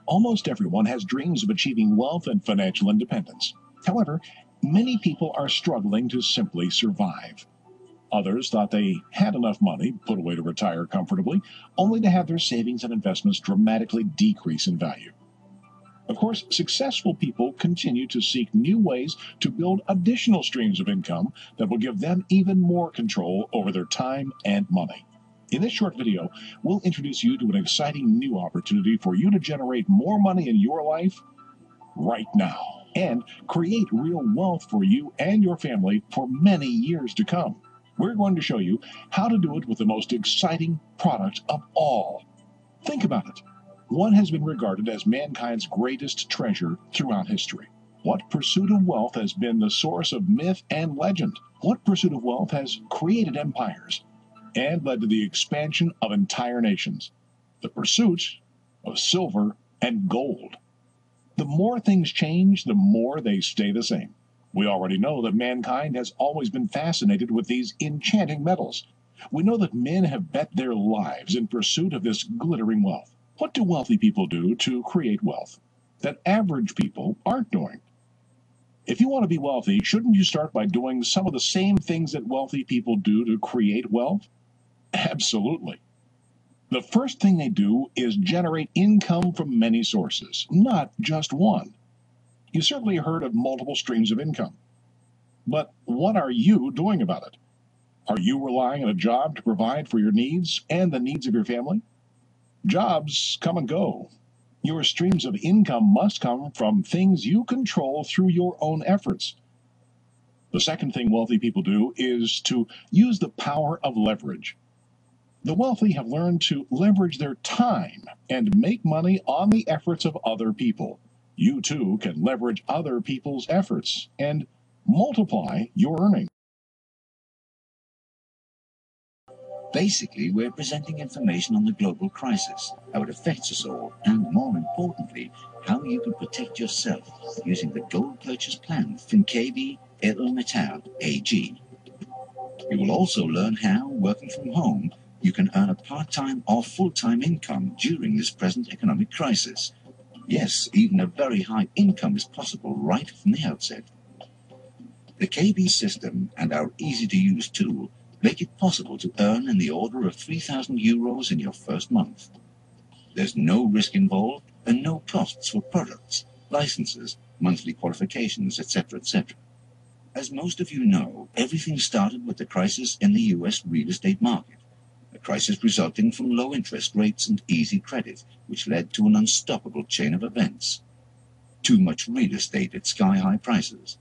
Almost everyone has dreams of achieving wealth and financial independence. However, many people are struggling to simply survive. Others thought they had enough money put away to retire comfortably, only to have their savings and investments dramatically decrease in value. Of course, successful people continue to seek new ways to build additional streams of income that will give them even more control over their time and money. In this short video, we'll introduce you to an exciting new opportunity for you to generate more money in your life right now and create real wealth for you and your family for many years to come. We're going to show you how to do it with the most exciting product of all. Think about it. One has been regarded as mankind's greatest treasure throughout history. What pursuit of wealth has been the source of myth and legend? What pursuit of wealth has created empires and led to the expansion of entire nations? The pursuit of silver and gold. The more things change, the more they stay the same. We already know that mankind has always been fascinated with these enchanting metals. We know that men have bet their lives in pursuit of this glittering wealth. What do wealthy people do to create wealth that average people aren't doing? If you want to be wealthy, shouldn't you start by doing some of the same things that wealthy people do to create wealth? Absolutely. The first thing they do is generate income from many sources, not just one. You certainly heard of multiple streams of income. But what are you doing about it? Are you relying on a job to provide for your needs and the needs of your family? Jobs come and go. Your streams of income must come from things you control through your own efforts. The second thing wealthy people do is to use the power of leverage. The wealthy have learned to leverage their time and make money on the efforts of other people. You too can leverage other people's efforts and multiply your earnings. Basically, we're presenting information on the global crisis, how it affects us all, and more importantly, how you can protect yourself using the gold purchase plan from KB Edelmetall AG. You will also learn how, working from home, you can earn a part-time or full-time income during this present economic crisis. Yes, even a very high income is possible right from the outset. The KB system and our easy-to-use tool make it possible to earn in the order of 3,000 euros in your first month. There's no risk involved and no costs for products, licenses, monthly qualifications, etc., etc. As most of you know, everything started with the crisis in the US real estate market, a crisis resulting from low interest rates and easy credit, which led to an unstoppable chain of events. Too much real estate at sky-high prices.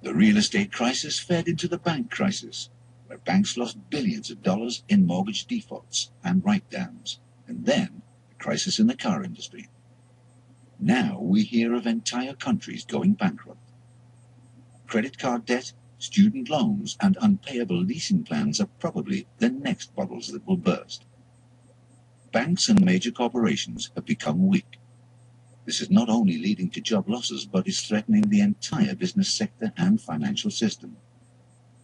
The real estate crisis fed into the bank crisis, where banks lost billions of dollars in mortgage defaults and write-downs, and then the crisis in the car industry. Now we hear of entire countries going bankrupt. Credit card debt, student loans, and unpayable leasing plans are probably the next bubbles that will burst. Banks and major corporations have become weak. This is not only leading to job losses, but is threatening the entire business sector and financial system.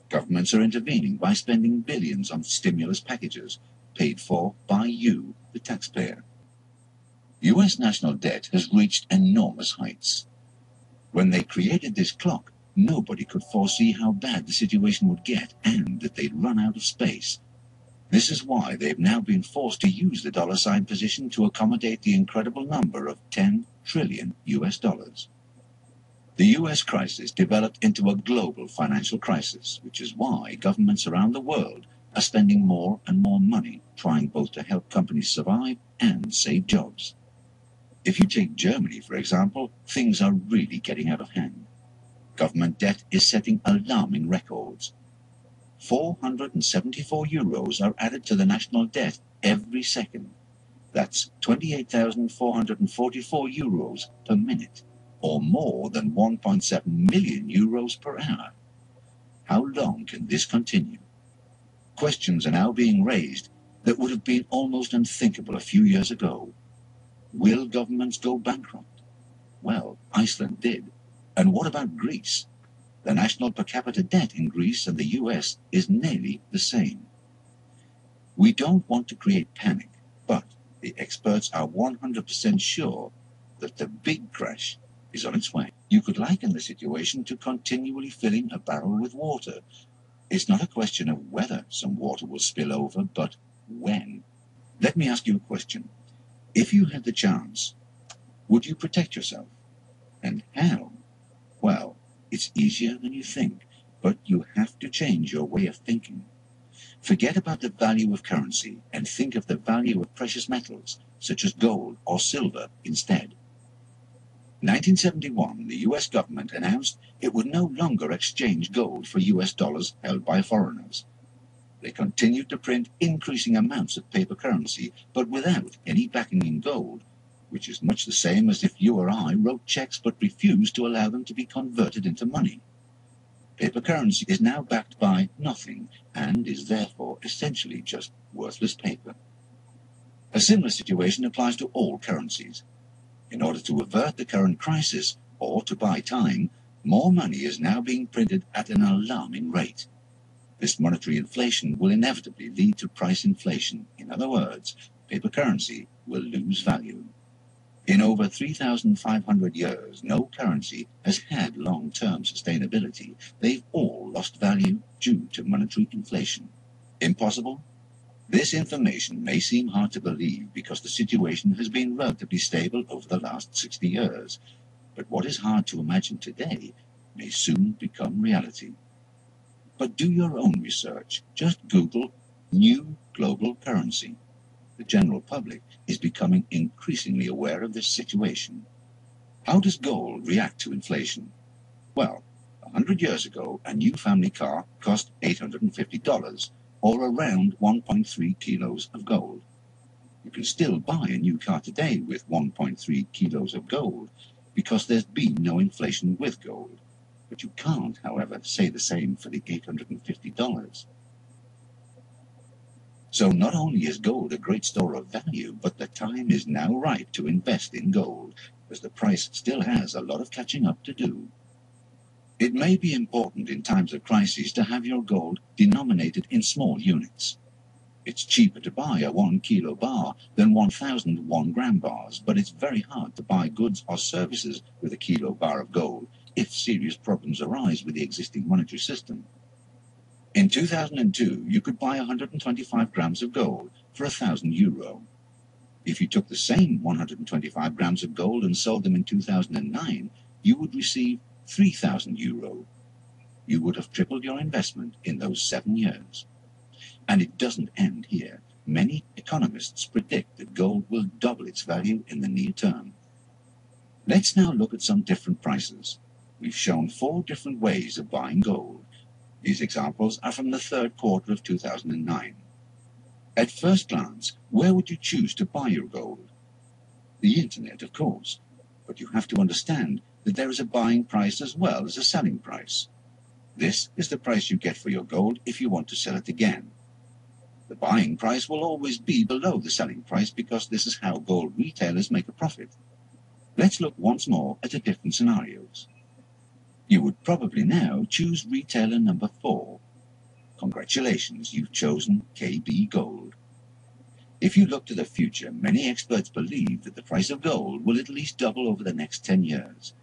Governments are intervening by spending billions on stimulus packages, paid for by you, the taxpayer. US national debt has reached enormous heights. When they created this clock, nobody could foresee how bad the situation would get and that they'd run out of space. This is why they've now been forced to use the dollar sign position to accommodate the incredible number of 10 trillion US dollars. The US crisis developed into a global financial crisis, which is why governments around the world are spending more and more money trying both to help companies survive and save jobs. If you take Germany, for example, things are really getting out of hand. Government debt is setting alarming records. 474 euros are added to the national debt every second. That's 28,444 euros per minute, or more than 1.7 million euros per hour. How long can this continue? Questions are now being raised that would have been almost unthinkable a few years ago. Will governments go bankrupt? Well, Iceland did. And what about Greece? The national per capita debt in Greece and the US is nearly the same. We don't want to create panic, but The experts are 100% sure that the big crash is on its way. You could liken the situation to continually filling a barrel with water. It's not a question of whether some water will spill over, but when. Let me ask you a question. If you had the chance, would you protect yourself? And how? Well, it's easier than you think, but you have to change your way of thinking. Forget about the value of currency and think of the value of precious metals, such as gold or silver, instead. In 1971, the US government announced it would no longer exchange gold for US dollars held by foreigners. They continued to print increasing amounts of paper currency, but without any backing in gold, which is much the same as if you or I wrote checks but refused to allow them to be converted into money. Paper currency is now backed by nothing and is therefore essentially just worthless paper. A similar situation applies to all currencies. In order to avert the current crisis, or to buy time, more money is now being printed at an alarming rate. This monetary inflation will inevitably lead to price inflation. In other words, paper currency will lose value. In over 3,500 years, no currency has had long-term sustainability. They've all lost value due to monetary inflation. Impossible? This information may seem hard to believe because the situation has been relatively stable over the last 60 years. But what is hard to imagine today may soon become reality. But do your own research. Just Google new global currency. The general public is becoming increasingly aware of this situation. How does gold react to inflation? Well, 100 years ago, a new family car cost $850, or around 1.3 kilos of gold. You can still buy a new car today with 1.3 kilos of gold because there's been no inflation with gold. But you can't, however, say the same for the $850. So not only is gold a great store of value, but the time is now right to invest in gold, as the price still has a lot of catching up to do. It may be important in times of crisis to have your gold denominated in small units. It's cheaper to buy a 1 kilo bar than 1,000 1-gram bars, but it's very hard to buy goods or services with a kilo bar of gold if serious problems arise with the existing monetary system. In 2002, you could buy 125 grams of gold for €1,000. If you took the same 125 grams of gold and sold them in 2009, you would receive €3,000. You would have tripled your investment in those 7 years. And it doesn't end here. Many economists predict that gold will double its value in the near term. Let's now look at some different prices. We've shown 4 different ways of buying gold. These examples are from the third quarter of 2009. At first glance, where would you choose to buy your gold? The internet, of course. But you have to understand that there is a buying price as well as a selling price. This is the price you get for your gold if you want to sell it again. The buying price will always be below the selling price because this is how gold retailers make a profit. Let's look once more at the different scenarios. You would probably now choose retailer number 4. Congratulations, you've chosen KB Gold. If you look to the future, many experts believe that the price of gold will at least double over the next 10 years.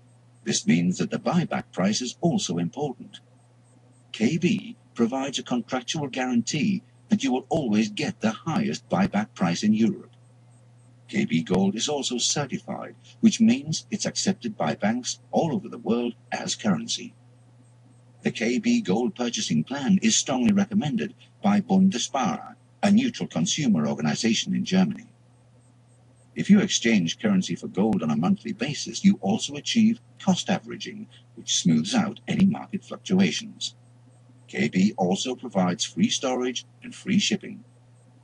This means that the buyback price is also important. KB provides a contractual guarantee that you will always get the highest buyback price in Europe. KB Gold is also certified, which means it's accepted by banks all over the world as currency. The KB Gold purchasing plan is strongly recommended by Bundesbarer, a neutral consumer organization in Germany. If you exchange currency for gold on a monthly basis, you also achieve cost averaging, which smooths out any market fluctuations. KB also provides free storage and free shipping.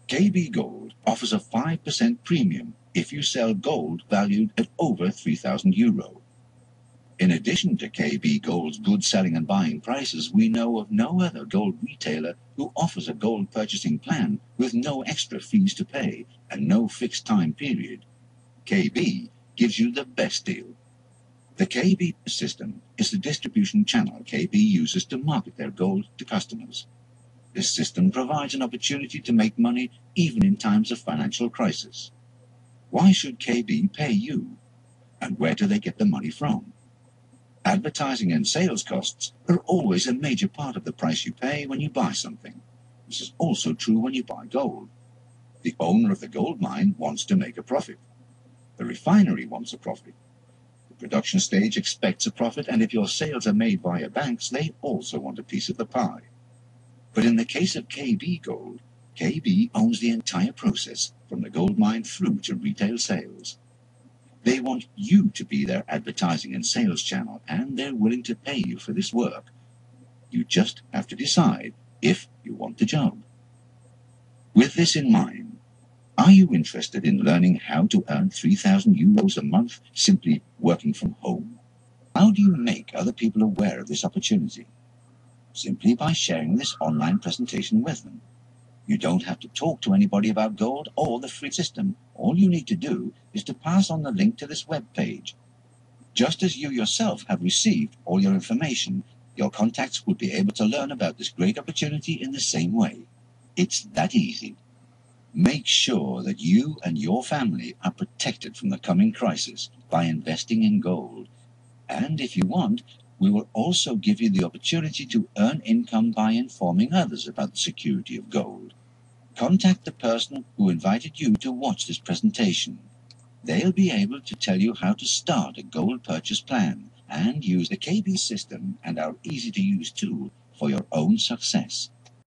KB Gold offers a 5% premium if you sell gold valued at over €3,000. In addition to KB Gold's good selling and buying prices, we know of no other gold retailer who offers a gold purchasing plan with no extra fees to pay and no fixed time period. KB gives you the best deal. The KB system is the distribution channel KB uses to market their gold to customers. This system provides an opportunity to make money even in times of financial crisis. Why should KB pay you? And where do they get the money from? Advertising and sales costs are always a major part of the price you pay when you buy something. This is also true when you buy gold. The owner of the gold mine wants to make a profit. The refinery wants a profit. The production stage expects a profit, and if your sales are made via banks, they also want a piece of the pie. But in the case of KB Gold, KB owns the entire process, from the gold mine through to retail sales. They want you to be their advertising and sales channel, and they're willing to pay you for this work. You just have to decide if you want the job. With this in mind, are you interested in learning how to earn €3,000 a month simply working from home? How do you make other people aware of this opportunity? Simply by sharing this online presentation with them. You don't have to talk to anybody about gold or the free system. All you need to do is to pass on the link to this web page. Just as you yourself have received all your information, your contacts will be able to learn about this great opportunity in the same way. It's that easy. Make sure that you and your family are protected from the coming crisis by investing in gold. And if you want, we will also give you the opportunity to earn income by informing others about the security of gold. Contact the person who invited you to watch this presentation. They'll be able to tell you how to start a gold purchase plan and use the KB system and our easy-to-use tool for your own success.